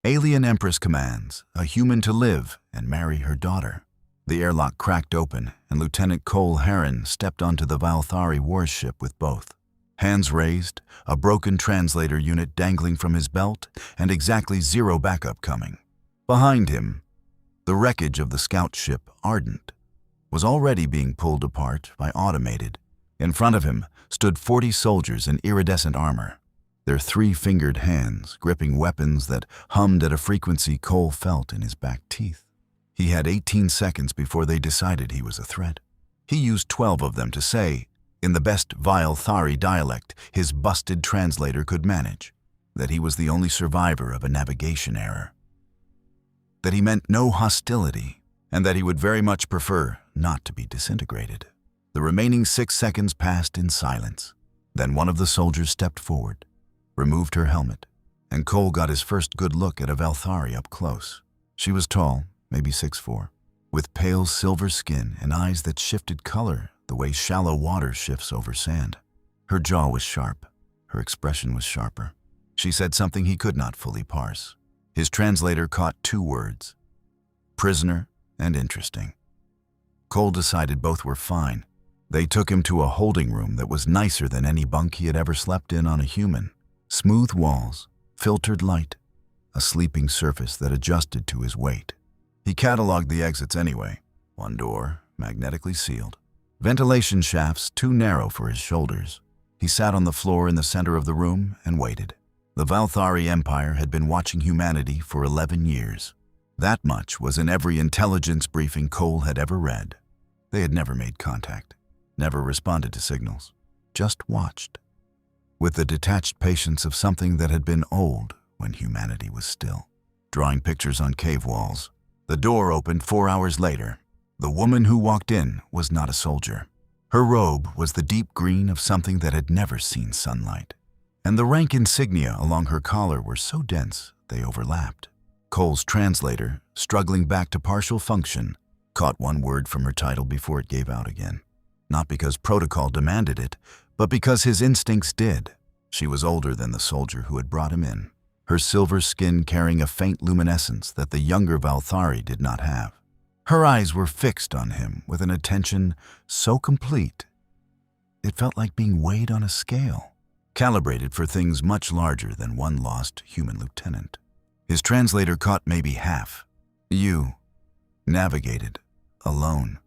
Alien Empress commands, a human to live and marry her daughter. The airlock cracked open, and Lieutenant Cole Heron stepped onto the Valthari warship with both. Hands raised, a broken translator unit dangling from his belt, and exactly zero backup coming. Behind him, the wreckage of the scout ship Ardent was already being pulled apart by automated. In front of him stood 40 soldiers in iridescent armor, their three-fingered hands gripping weapons that hummed at a frequency Cole felt in his back teeth. He had 18 seconds before they decided he was a threat. He used 12 of them to say, in the best Valthari dialect his busted translator could manage, that he was the only survivor of a navigation error. That he meant no hostility, and that he would very much prefer not to be disintegrated. The remaining 6 seconds passed in silence. Then one of the soldiers stepped forward, removed her helmet, and Cole got his first good look at a Valthari up close. She was tall, maybe 6'4", with pale silver skin and eyes that shifted color the way shallow water shifts over sand. Her jaw was sharp. Her expression was sharper. She said something he could not fully parse. His translator caught 2 words: prisoner and interesting. Cole decided both were fine. They took him to a holding room that was nicer than any bunk he had ever slept in on a human. Smooth walls, filtered light, a sleeping surface that adjusted to his weight. He cataloged the exits anyway. One door, magnetically sealed. Ventilation shafts too narrow for his shoulders. He sat on the floor in the center of the room and waited. The Valthari Empire had been watching humanity for 11 years. That much was in every intelligence briefing Cole had ever read. They had never made contact, never responded to signals, just watched, with the detached patience of something that had been old when humanity was still. Drawing pictures on cave walls. The door opened 4 hours later. The woman who walked in was not a soldier. Her robe was the deep green of something that had never seen sunlight, and the rank insignia along her collar were so dense they overlapped. Cole's translator, struggling back to partial function, caught one word from her title before it gave out again. Not because protocol demanded it, but because his instincts did. She was older than the soldier who had brought him in, her silver skin carrying a faint luminescence that the younger Valthari did not have. Her eyes were fixed on him with an attention so complete, it felt like being weighed on a scale, calibrated for things much larger than one lost human lieutenant. His translator caught maybe half. You navigated, alone,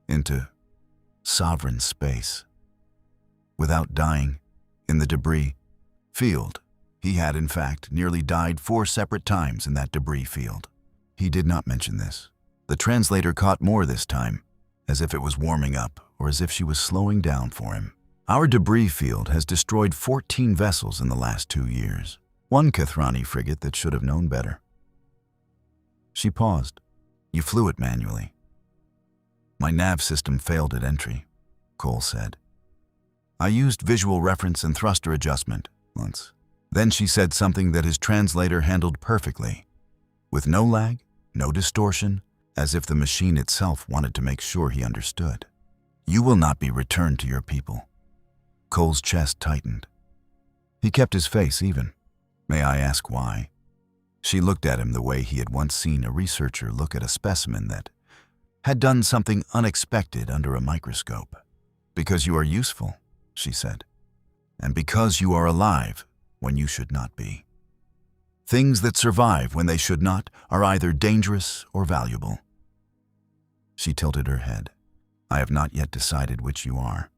into sovereign space. Without dying, in the debris field. He had, in fact, nearly died 4 separate times in that debris field. He did not mention this. The translator caught more this time, as if it was warming up or as if she was slowing down for him. Our debris field has destroyed 14 vessels in the last 2 years. One Kathrani frigate that should have known better. She paused. You flew it manually. My nav system failed at entry, Cole said. I used visual reference and thruster adjustment once. Then she said something that his translator handled perfectly, with no lag, no distortion, as if the machine itself wanted to make sure he understood. You will not be returned to your people. Cole's chest tightened. He kept his face even. May I ask why? She looked at him the way he had once seen a researcher look at a specimen that had done something unexpected under a microscope. Because you are useful, she said, and because you are alive when you should not be. Things that survive when they should not are either dangerous or valuable. She tilted her head. I have not yet decided which you are.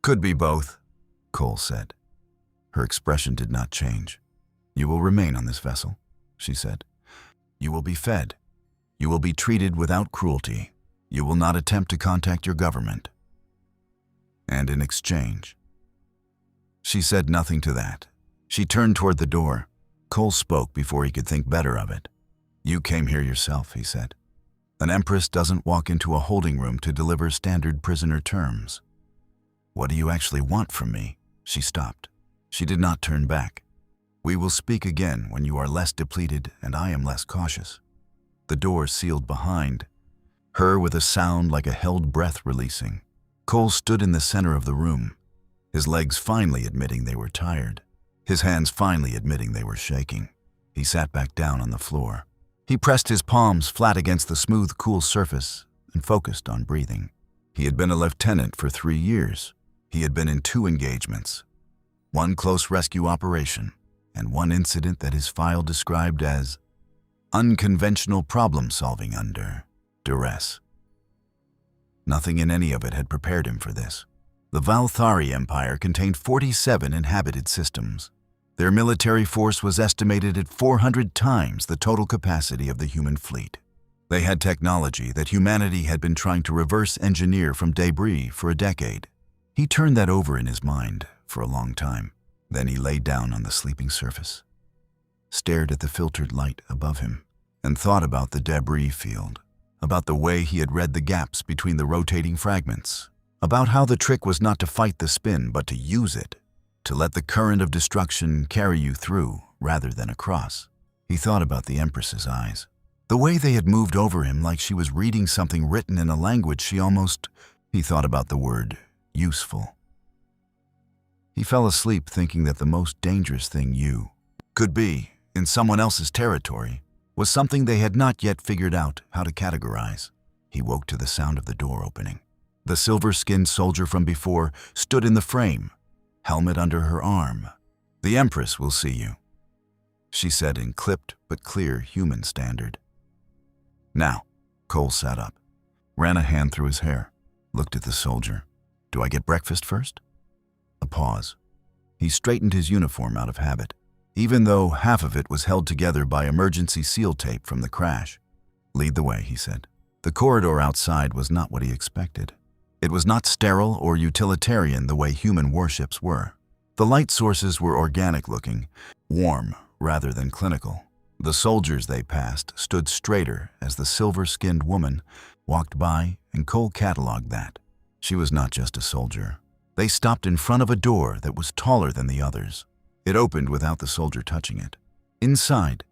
Could be both, Cole said. Her expression did not change. You will remain on this vessel, she said. You will be fed. You will be treated without cruelty. You will not attempt to contact your government. And in exchange. She said nothing to that. She turned toward the door. Cole spoke before he could think better of it. You came here yourself, he said. An Empress doesn't walk into a holding room to deliver standard prisoner terms. What do you actually want from me? She stopped. She did not turn back. We will speak again when you are less depleted and I am less cautious. The door sealed behind her with a sound like a held breath releasing. Cole stood in the center of the room, his legs finally admitting they were tired, his hands finally admitting they were shaking. He sat back down on the floor. He pressed his palms flat against the smooth, cool surface and focused on breathing. He had been a lieutenant for 3 years. He had been in 2 engagements, 1 close rescue operation, and 1 incident that his file described as unconventional problem-solving under duress. Nothing in any of it had prepared him for this. The Valthari Empire contained 47 inhabited systems. Their military force was estimated at 400 times the total capacity of the human fleet. They had technology that humanity had been trying to reverse engineer from debris for a decade. He turned that over in his mind for a long time. Then he lay down on the sleeping surface, stared at the filtered light above him, and thought about the debris field, about the way he had read the gaps between the rotating fragments, about how the trick was not to fight the spin but to use it, to let the current of destruction carry you through rather than across. He thought about the Empress's eyes, the way they had moved over him like she was reading something written in a language he thought about the word useful. He fell asleep thinking that the most dangerous thing you could be in someone else's territory was something they had not yet figured out how to categorize. He woke to the sound of the door opening. The silver-skinned soldier from before stood in the frame, helmet under her arm. "The Empress will see you," she said in clipped but clear human standard. "Now." Cole sat up, ran a hand through his hair, looked at the soldier. "Do I get breakfast first?" A pause. He straightened his uniform out of habit, even though half of it was held together by emergency seal tape from the crash. "Lead the way," he said. The corridor outside was not what he expected. It was not sterile or utilitarian the way human warships were. The light sources were organic-looking, warm rather than clinical. The soldiers they passed stood straighter as the silver-skinned woman walked by, and Cole cataloged that. She was not just a soldier. They stopped in front of a door that was taller than the others. It opened without the soldier touching it. Inside,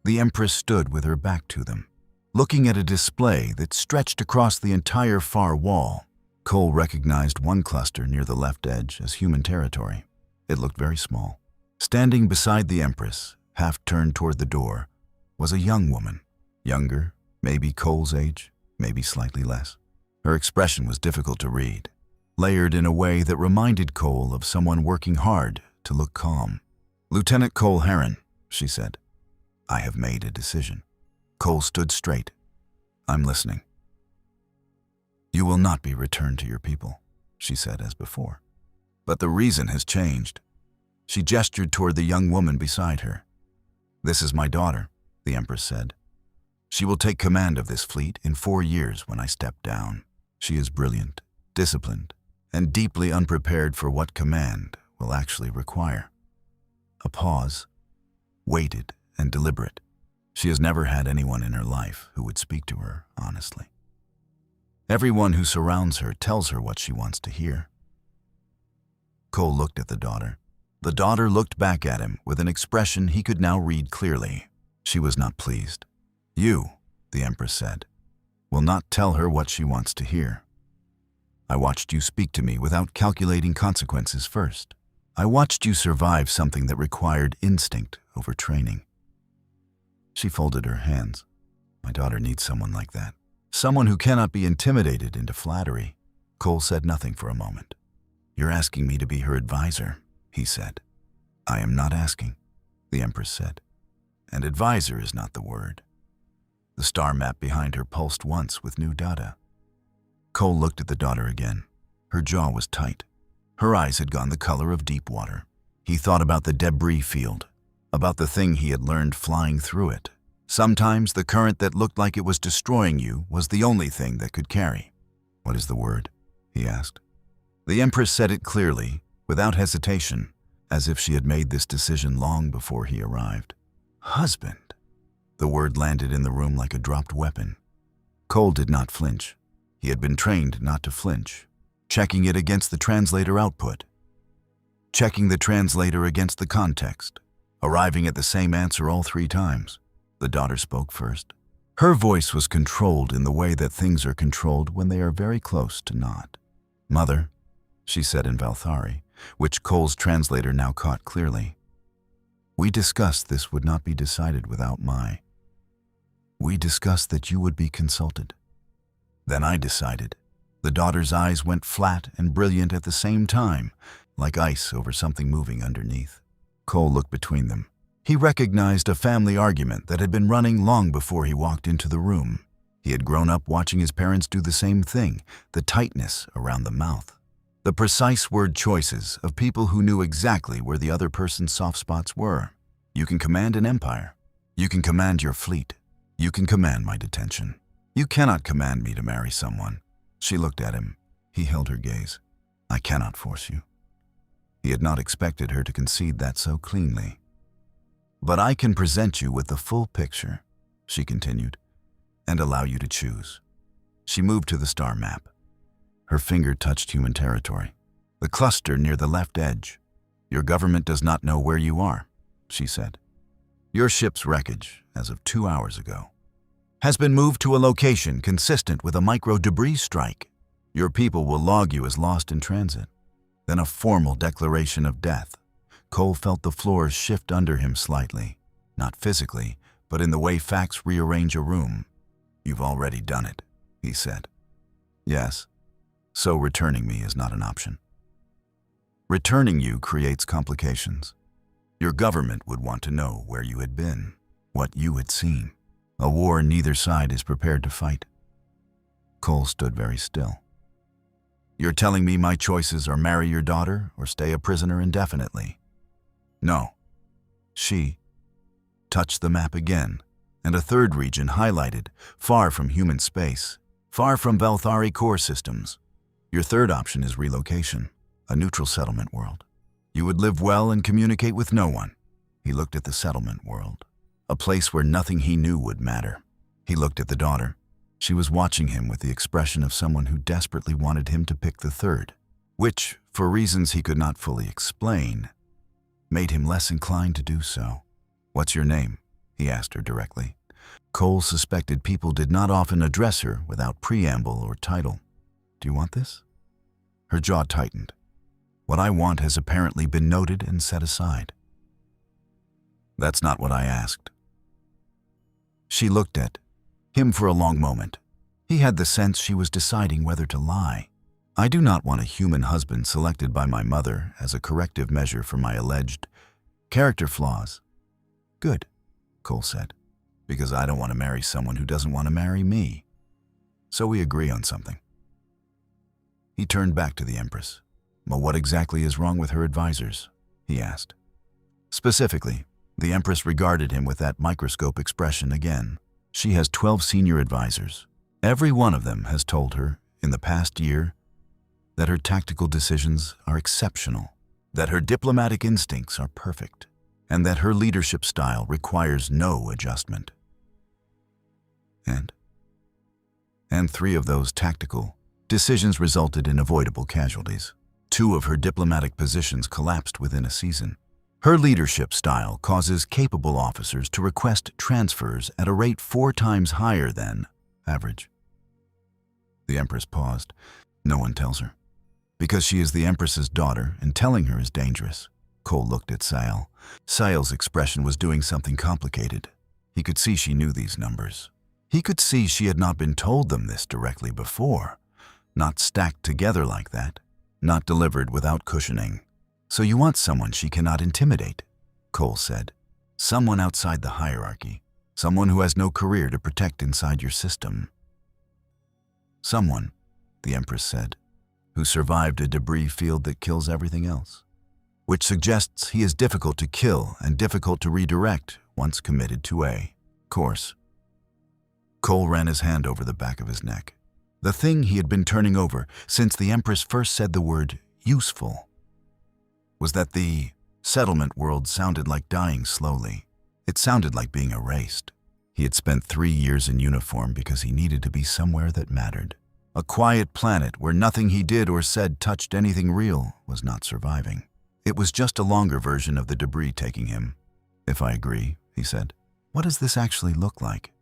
the Empress stood with her back to them, looking at a display that stretched across the entire far wall. Cole recognized one cluster near the left edge as human territory. It looked very small. Standing beside the Empress, half turned toward the door, was a young woman. Younger, maybe Cole's age, maybe slightly less. Her expression was difficult to read, layered in a way that reminded Cole of someone working hard to look calm. "Lieutenant Cole Heron," she said. "I have made a decision." Cole stood straight. "I'm listening." "You will not be returned to your people," she said as before. "But the reason has changed." She gestured toward the young woman beside her. "This is my daughter," the Empress said. "She will take command of this fleet in 4 years when I step down. She is brilliant, disciplined, and deeply unprepared for what command will actually require." A pause, weighted and deliberate. She has never had anyone in her life who would speak to her honestly. Everyone who surrounds her tells her what she wants to hear. Cole looked at the daughter. The daughter looked back at him with an expression he could now read clearly. She was not pleased. "You," the Empress said, "will not tell her what she wants to hear. I watched you speak to me without calculating consequences first. I watched you survive something that required instinct over training." She folded her hands. "My daughter needs someone like that. Someone who cannot be intimidated into flattery." Cole said nothing for a moment. "You're asking me to be her advisor," he said. "I am not asking," the Empress said. "And advisor is not the word." The star map behind her pulsed once with new data. Cole looked at the daughter again. Her jaw was tight. Her eyes had gone the color of deep water. He thought about the debris field, about the thing he had learned flying through it. Sometimes the current that looked like it was destroying you was the only thing that could carry. "What is the word?" he asked. The Empress said it clearly, without hesitation, as if she had made this decision long before he arrived. "Husband." The word landed in the room like a dropped weapon. Cole did not flinch. He had been trained not to flinch, checking it against the translator output, checking the translator against the context, arriving at the same answer all 3 times. The daughter spoke first. Her voice was controlled in the way that things are controlled when they are very close to not. "Mother," she said in Valthari, which Cole's translator now caught clearly. We discussed this would not be decided without my. We discussed that you would be consulted. Then I decided. The daughter's eyes went flat and brilliant at the same time, like ice over something moving underneath. Cole looked between them. He recognized a family argument that had been running long before he walked into the room. He had grown up watching his parents do the same thing, the tightness around the mouth. The precise word choices of people who knew exactly where the other person's soft spots were. You can command an empire. You can command your fleet. You can command my detention. You cannot command me to marry someone. She looked at him. He held her gaze. I cannot force you. He had not expected her to concede that so cleanly. But I can present you with the full picture, she continued, and allow you to choose. She moved to the star map. Her finger touched human territory. The cluster near the left edge. Your government does not know where you are, she said. Your ship's wreckage, as of 2 hours ago, has been moved to a location consistent with a micro-debris strike. Your people will log you as lost in transit. Then a formal declaration of death. Cole felt the floor shift under him slightly, not physically, but in the way facts rearrange a room. You've already done it, he said. Yes, so returning me is not an option. Returning you creates complications. Your government would want to know where you had been, what you had seen. A war neither side is prepared to fight. Cole stood very still. You're telling me my choices are marry your daughter or stay a prisoner indefinitely? No. She touched the map again, and a third region highlighted, far from human space, far from Valthari core systems. Your third option is relocation, a neutral settlement world. You would live well and communicate with no one. He looked at the settlement world, a place where nothing he knew would matter. He looked at the daughter. She was watching him with the expression of someone who desperately wanted him to pick the third, which, for reasons he could not fully explain, made him less inclined to do so. What's your name? He asked her directly. Cole suspected people did not often address her without preamble or title. Do you want this? Her jaw tightened. What I want has apparently been noted and set aside. That's not what I asked. She looked at him for a long moment. He had the sense she was deciding whether to lie. I do not want a human husband selected by my mother as a corrective measure for my alleged character flaws. Good, Cole said, because I don't want to marry someone who doesn't want to marry me. So we agree on something. He turned back to the Empress. Well, what exactly is wrong with her advisors? He asked. Specifically, the Empress regarded him with that microscope expression again. She has 12 senior advisors. Every one of them has told her, in the past year, that her tactical decisions are exceptional, that her diplomatic instincts are perfect, and that her leadership style requires no adjustment. And 3 of those tactical decisions resulted in avoidable casualties. 2 of her diplomatic positions collapsed within a season. Her leadership style causes capable officers to request transfers at a rate 4 times higher than average. The Empress paused. No one tells her. Because she is the Empress's daughter, and telling her is dangerous. Cole looked at Sael. Sael's expression was doing something complicated. He could see she knew these numbers. He could see she had not been told them this directly before. Not stacked together like that. Not delivered without cushioning. So you want someone she cannot intimidate, Cole said. Someone outside the hierarchy. Someone who has no career to protect inside your system. Someone, the Empress said, who survived a debris field that kills everything else. Which suggests he is difficult to kill and difficult to redirect once committed to a course. Cole ran his hand over the back of his neck. The thing he had been turning over since the Empress first said the word useful was that the settlement world sounded like dying slowly. It sounded like being erased. He had spent 3 years in uniform because he needed to be somewhere that mattered. A quiet planet where nothing he did or said touched anything real was not surviving. It was just a longer version of the debris taking him. If I agree, he said, what does this actually look like?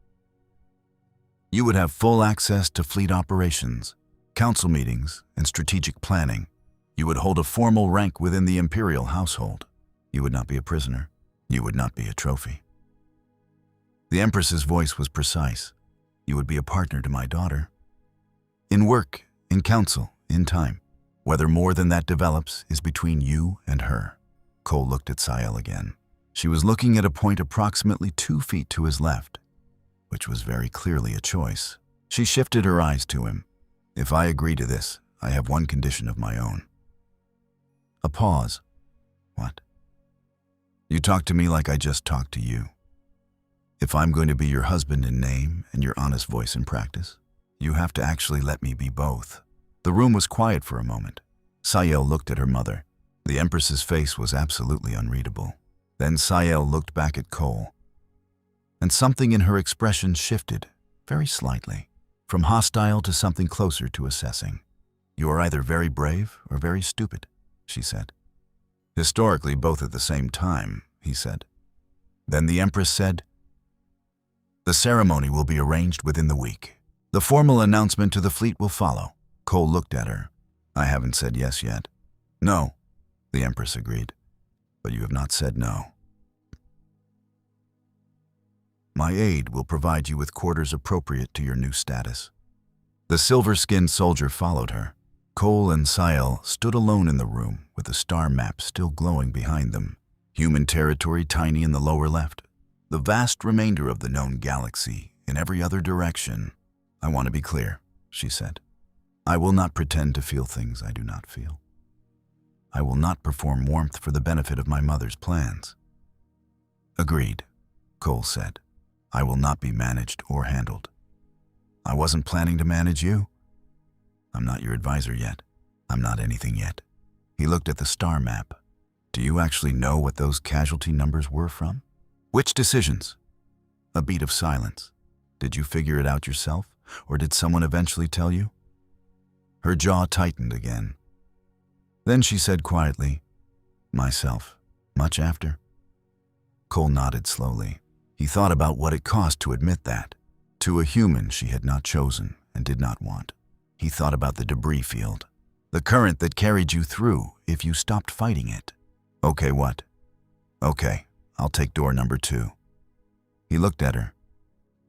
You would have full access to fleet operations, council meetings, and strategic planning. You would hold a formal rank within the imperial household. You would not be a prisoner. You would not be a trophy. The Empress's voice was precise. You would be a partner to my daughter. In work, in counsel, in time. Whether more than that develops is between you and her. Cole looked at Sael again. She was looking at a point approximately 2 feet to his left, which was very clearly a choice. She shifted her eyes to him. If I agree to this, I have one condition of my own. A pause. What? You talk to me like I just talked to you. If I'm going to be your husband in name and your honest voice in practice, you have to actually let me be both. The room was quiet for a moment. Sael looked at her mother. The Empress's face was absolutely unreadable. Then Sael looked back at Cole, and something in her expression shifted, very slightly, from hostile to something closer to assessing. You are either very brave or very stupid, she said. Historically, both at the same time, he said. Then the Empress said, the ceremony will be arranged within the week. The formal announcement to the fleet will follow. Cole looked at her. I haven't said yes yet. No, the Empress agreed. But you have not said no. My aide will provide you with quarters appropriate to your new status. The silver-skinned soldier followed her. Cole and Sael stood alone in the room with the star map still glowing behind them. Human territory tiny in the lower left. The vast remainder of the known galaxy in every other direction. I want to be clear, she said. I will not pretend to feel things I do not feel. I will not perform warmth for the benefit of my mother's plans. Agreed, Cole said. I will not be managed or handled. I wasn't planning to manage you. I'm not your advisor yet. I'm not anything yet. He looked at the star map. Do you actually know what those casualty numbers were from? Which decisions? A beat of silence. Did you figure it out yourself, or did someone eventually tell you? Her jaw tightened again. Then she said quietly, myself, much after. Cole nodded slowly. He thought about what it cost to admit that, to a human she had not chosen and did not want. He thought about the debris field, the current that carried you through if you stopped fighting it. Okay, what? Okay, I'll take door number 2. He looked at her.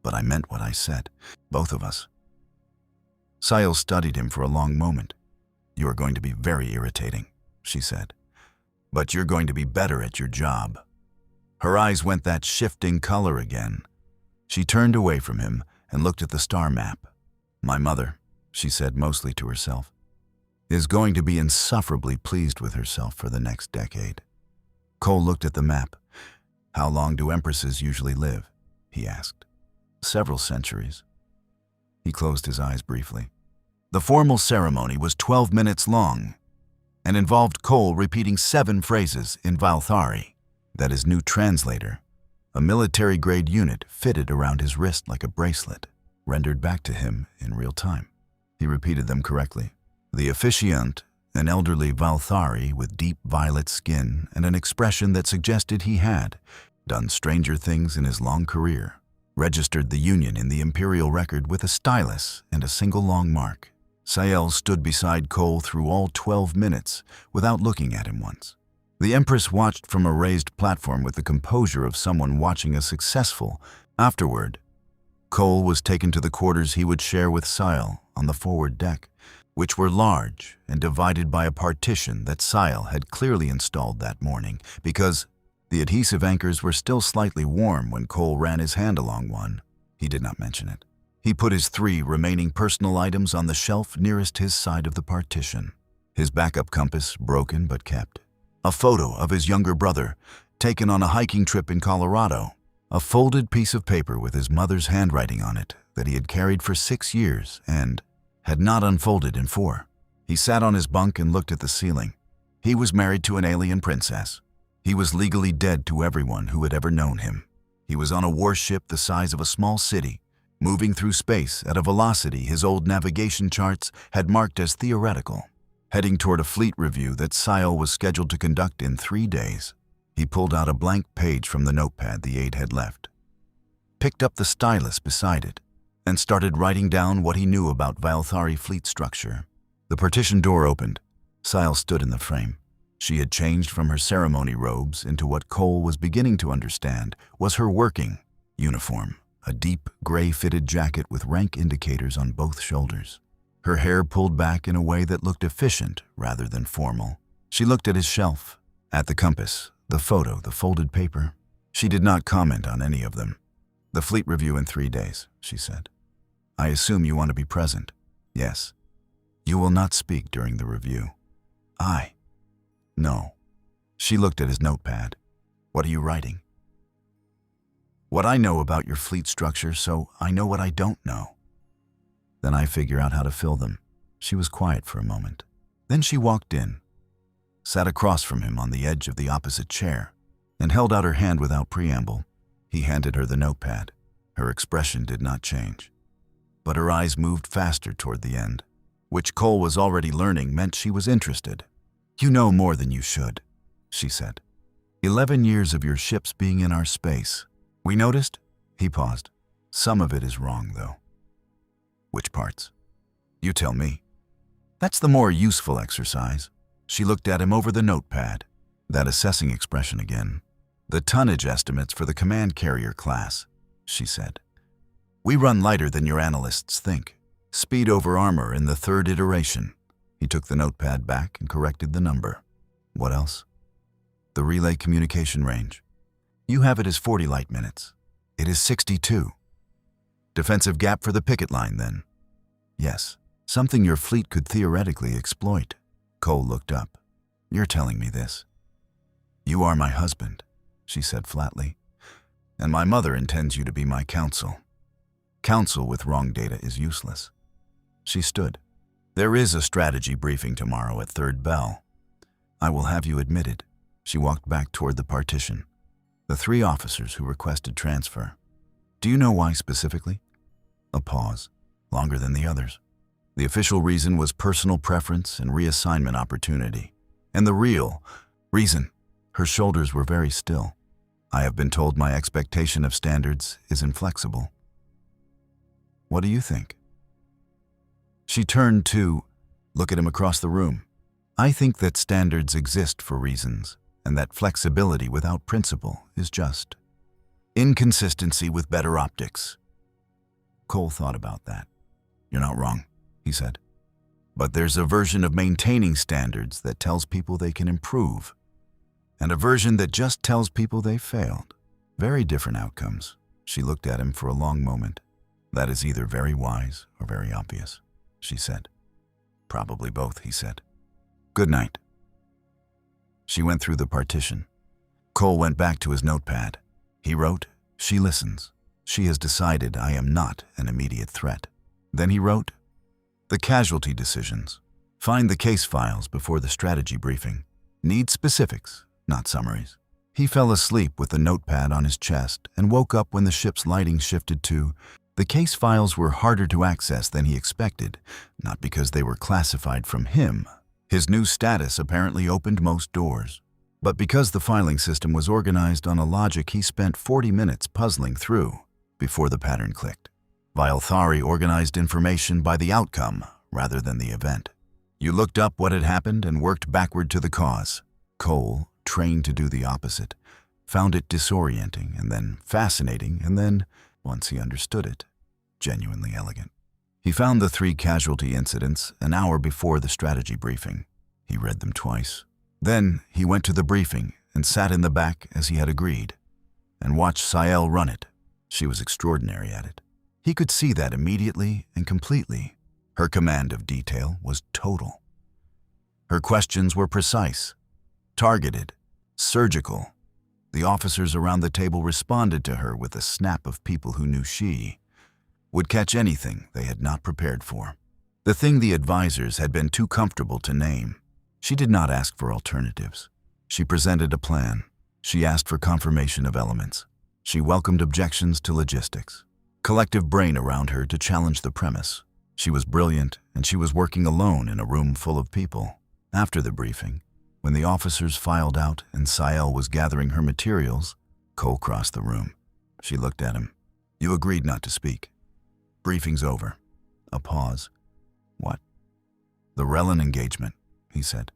But I meant what I said, both of us. Sael studied him for a long moment. You are going to be very irritating, she said. But you're going to be better at your job. Her eyes went that shifting color again. She turned away from him and looked at the star map. My mother, she said mostly to herself, is going to be insufferably pleased with herself for the next decade. Cole looked at the map. How long do empresses usually live? He asked. Several centuries. He closed his eyes briefly. The formal ceremony was 12 minutes long and involved Cole repeating 7 phrases in Valthari, that is new translator, a military-grade unit fitted around his wrist like a bracelet, rendered back to him in real time. He repeated them correctly. The officiant, an elderly Valthari with deep violet skin and an expression that suggested he had done stranger things in his long career, registered the union in the imperial record with a stylus and a single long mark. Sael stood beside Cole through all 12 minutes without looking at him once. The Empress watched from a raised platform with the composure of someone watching a successful. Afterward, Cole was taken to the quarters he would share with Sael on the forward deck, which were large and divided by a partition that Sael had clearly installed that morning because the adhesive anchors were still slightly warm when Cole ran his hand along one. He did not mention it. He put his 3 remaining personal items on the shelf nearest his side of the partition. His backup compass, broken but kept. A photo of his younger brother, taken on a hiking trip in Colorado. A folded piece of paper with his mother's handwriting on it that he had carried for 6 years and had not unfolded in 4. He sat on his bunk and looked at the ceiling. He was married to an alien princess. He was legally dead to everyone who had ever known him. He was on a warship the size of a small city, moving through space at a velocity his old navigation charts had marked as theoretical, heading toward a fleet review that Sael was scheduled to conduct in 3 days. He pulled out a blank page from the notepad the aide had left, picked up the stylus beside it, and started writing down what he knew about Valthari fleet structure. The partition door opened. Sael stood in the frame. She had changed from her ceremony robes into what Cole was beginning to understand was her working uniform, a deep, gray-fitted jacket with rank indicators on both shoulders. Her hair pulled back in a way that looked efficient rather than formal. She looked at his shelf, at the compass, the photo, the folded paper. She did not comment on any of them. "The fleet review in 3 days," she said. "I assume you want to be present." "Yes." "You will not speak during the review." "I?" "No." She looked at his notepad. "What are you writing?" "What I know about your fleet structure, so I know what I don't know. Then I figure out how to fill them." She was quiet for a moment. Then she walked in, sat across from him on the edge of the opposite chair, and held out her hand without preamble. He handed her the notepad. Her expression did not change, but her eyes moved faster toward the end, which Cole was already learning meant she was interested. "You know more than you should," she said. 11 years of your ships being in our space. We noticed?" He paused. "Some of it is wrong, though." "Which parts?" "You tell me." "That's the more useful exercise." She looked at him over the notepad, that assessing expression again. "The tonnage estimates for the command carrier class," she said. "We run lighter than your analysts think. Speed over armor in the 3rd iteration." He took the notepad back and corrected the number. "What else?" "The relay communication range. You have it as 40 light minutes. It is 62. Defensive gap for the picket line, then?" "Yes. Something your fleet could theoretically exploit." Cole looked up. "You're telling me this?" "You are my husband," she said flatly, "and my mother intends you to be my counsel. Counsel with wrong data is useless." She stood. "There is a strategy briefing tomorrow at 3rd bell. I will have you admitted." She walked back toward the partition. "The 3 officers who requested transfer. Do you know why specifically?" A pause, longer than the others. "The official reason was personal preference and reassignment opportunity. And the real reason," her shoulders were very still, "I have been told my expectation of standards is inflexible." "What do you think?" She turned to look at him across the room. "I think that standards exist for reasons, and that flexibility without principle is just inconsistency with better optics." Cole thought about that. "You're not wrong," he said. "But there's a version of maintaining standards that tells people they can improve, and a version that just tells people they failed. Very different outcomes." She looked at him for a long moment. "That is either very wise or very obvious," she said. "Probably both," he said. "Good night." She went through the partition. Cole went back to his notepad. He wrote, "She listens. She has decided I am not an immediate threat." Then he wrote, "The casualty decisions. Find the case files before the strategy briefing. Need specifics, not summaries." He fell asleep with the notepad on his chest and woke up when the ship's lighting shifted to the case files were harder to access than he expected, not because they were classified from him. His new status apparently opened most doors, but because the filing system was organized on a logic he spent 40 minutes puzzling through before the pattern clicked. Valthari organized information by the outcome rather than the event. You looked up what had happened and worked backward to the cause. Cole, trained to do the opposite, found it disorienting and then fascinating and then, once he understood it, genuinely elegant. He found the 3 casualty incidents an hour before the strategy briefing. He read them twice. Then he went to the briefing and sat in the back as he had agreed, and watched Sael run it. She was extraordinary at it. He could see that immediately and completely. Her command of detail was total. Her questions were precise, targeted, surgical. The officers around the table responded to her with the snap of people who knew she would catch anything they had not prepared for. The thing the advisors had been too comfortable to name. She did not ask for alternatives. She presented a plan. She asked for confirmation of elements. She welcomed objections to logistics. Collective brain around her to challenge the premise. She was brilliant, and she was working alone in a room full of people. After the briefing, when the officers filed out and Sael was gathering her materials, Cole crossed the room. She looked at him. "You agreed not to speak. Briefing's over." A pause. "What?" "The Relin engagement," he said.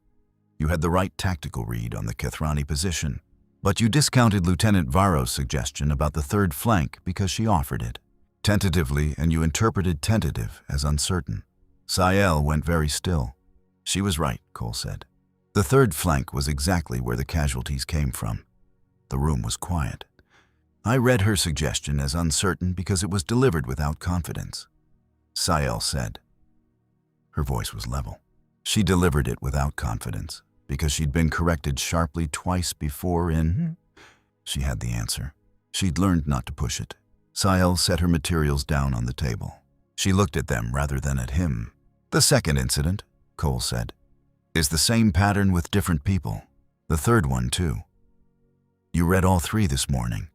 You had the right tactical read on the Kethrani position, but you discounted Lieutenant Varro's suggestion about the third flank because she offered it. Tentatively, and you interpreted tentative as uncertain. Sael went very still. She was right, Cole said. The third flank was exactly where the casualties came from. The room was quiet. I read her suggestion as uncertain because it was delivered without confidence. Sael said. Her voice was level. She delivered it without confidence because she'd been corrected sharply twice before in... She had the answer. She'd learned not to push it. Sael set her materials down on the table. She looked at them rather than at him. The second incident, Cole said, is the same pattern with different people. The third one, too. You read all three this morning.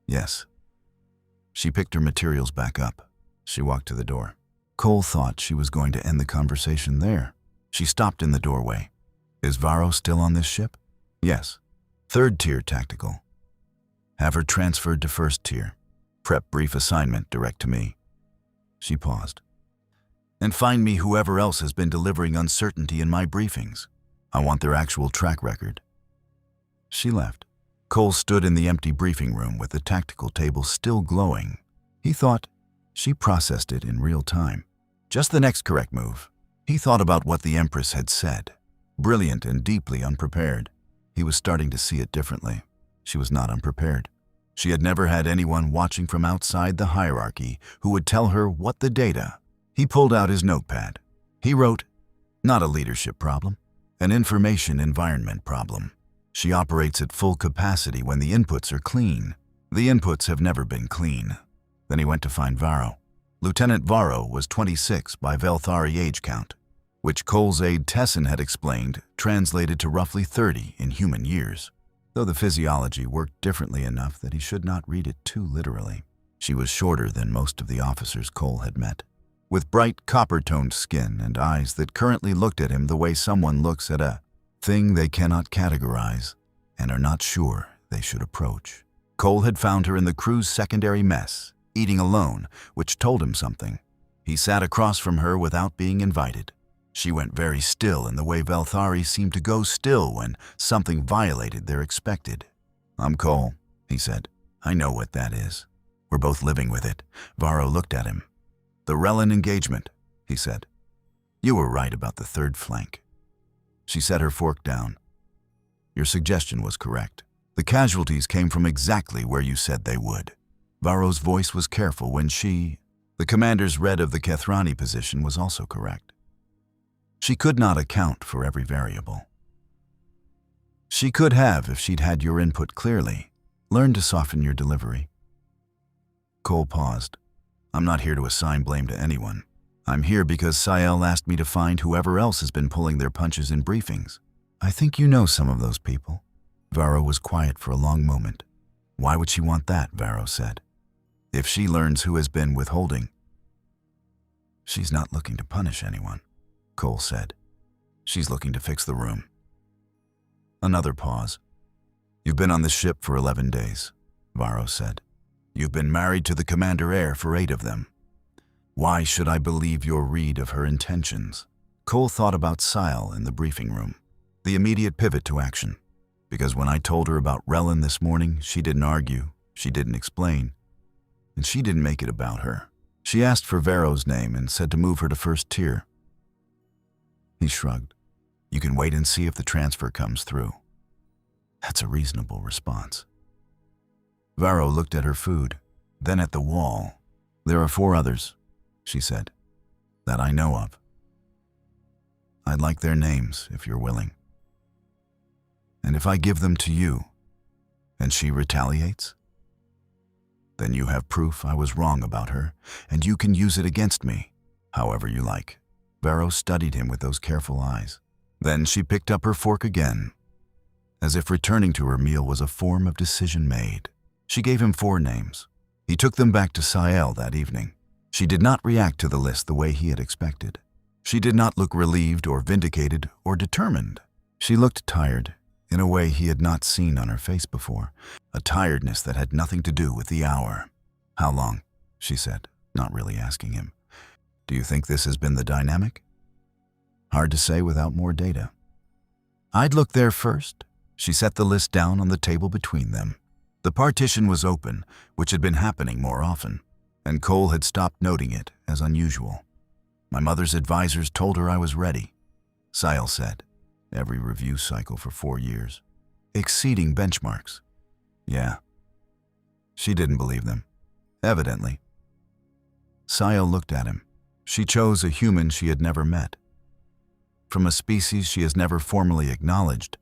Yes. She picked her materials back up. She walked to the door. Cole thought she was going to end the conversation there. She stopped in the doorway. Is Varro still on this ship? Yes. Third tier tactical. Have her transferred to first tier. Prep brief assignment direct to me. She paused. And find me whoever else has been delivering uncertainty in my briefings. I want their actual track record. She left. Cole stood in the empty briefing room with the tactical table still glowing. He thought she processed it in real time. Just the next correct move. He thought about what the Empress had said. Brilliant and deeply unprepared. He was starting to see it differently. She was not unprepared. She had never had anyone watching from outside the hierarchy who would tell her what the data. He pulled out his notepad. He wrote, not a leadership problem, an information environment problem. She operates at full capacity when the inputs are clean. The inputs have never been clean. Then he went to find Varro. Lieutenant Varro was 26 by Velthari age count, which Cole's aide Tessin had explained translated to roughly 30 in human years, though the physiology worked differently enough that he should not read it too literally. She was shorter than most of the officers Cole had met, with bright copper-toned skin and eyes that currently looked at him the way someone looks at a thing they cannot categorize and are not sure they should approach. Cole had found her in the crew's secondary mess, eating alone, which told him something. He sat across from her without being invited. She went very still in the way Velthari seemed to go still when something violated their expected. I'm Cole, he said. I know what that is. We're both living with it. Varro looked at him. The Relin engagement, he said. You were right about the third flank. She set her fork down. Your suggestion was correct. The casualties came from exactly where you said they would. Varro's voice was careful when the commander's read of the Kethrani position was also correct. She could not account for every variable. She could have if she'd had your input clearly. Learn to soften your delivery. Cole paused. I'm not here to assign blame to anyone. I'm here because Sael asked me to find whoever else has been pulling their punches in briefings. I think you know some of those people. Varro was quiet for a long moment. Why would she want that, Varro said. If she learns who has been withholding. She's not looking to punish anyone, Cole said. She's looking to fix the room. Another pause. You've been on the ship for 11 days, Varro said. You've been married to the Commander-Heir for 8 of them. Why should I believe your read of her intentions? Cole thought about Sael in the briefing room. The immediate pivot to action. Because when I told her about Relin this morning, she didn't argue, she didn't explain, and she didn't make it about her. She asked for Varro's name and said to move her to first tier. He shrugged. You can wait and see if the transfer comes through. That's a reasonable response. Varro looked at her food, then at the wall. There are 4 others, she said, that I know of. I'd like their names, if you're willing. And if I give them to you, and she retaliates, then you have proof I was wrong about her, and you can use it against me, however you like. Varro studied him with those careful eyes. Then she picked up her fork again, as if returning to her meal was a form of decision made. She gave him 4 names. He took them back to Sael that evening. She did not react to the list the way he had expected. She did not look relieved or vindicated or determined. She looked tired, in a way he had not seen on her face before, a tiredness that had nothing to do with the hour. How long? She said, not really asking him. Do you think this has been the dynamic? Hard to say without more data. I'd look there first. She set the list down on the table between them. The partition was open, which had been happening more often, and Cole had stopped noting it as unusual. My mother's advisors told her I was ready, Sile said. Every review cycle for 4 years. Exceeding benchmarks. Yeah. She didn't believe them. Evidently. Sile looked at him. She chose a human she had never met. From a species she has never formally acknowledged,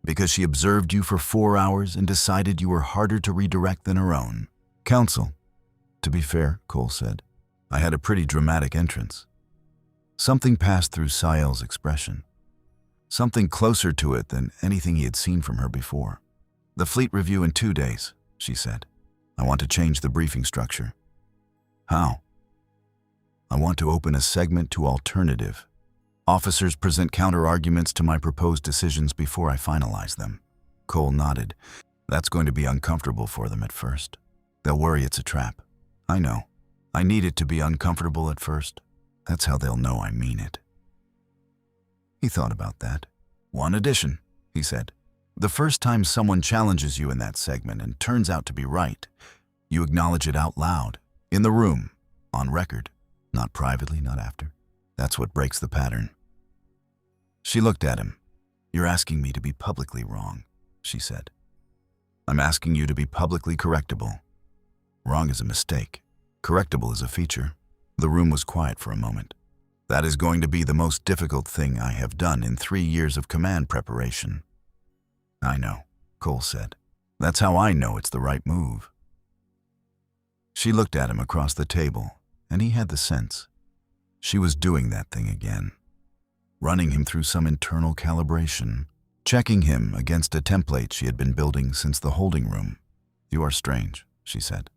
because she observed you for 4 hours and decided you were harder to redirect than her own. Counsel. To be fair, Cole said, I had a pretty dramatic entrance. Something passed through Sile's expression. Something closer to it than anything he had seen from her before. The fleet review in 2 days, she said. I want to change the briefing structure. How? I want to open a segment to alternative. Officers present counter-arguments to my proposed decisions before I finalize them. Cole nodded. That's going to be uncomfortable for them at first. They'll worry it's a trap. I know. I need it to be uncomfortable at first. That's how they'll know I mean it. He thought about that. One addition, he said. The first time someone challenges you in that segment and turns out to be right, you acknowledge it out loud, in the room, on record, not privately, not after. That's what breaks the pattern. She looked at him. You're asking me to be publicly wrong, she said. I'm asking you to be publicly correctable. Wrong is a mistake. Correctable is a feature. The room was quiet for a moment. That is going to be the most difficult thing I have done in 3 years of command preparation. I know, Cole said. That's how I know it's the right move. She looked at him across the table, and he had the sense. She was doing that thing again. Running him through some internal calibration, checking him against a template she had been building since the holding room. You are strange, she said.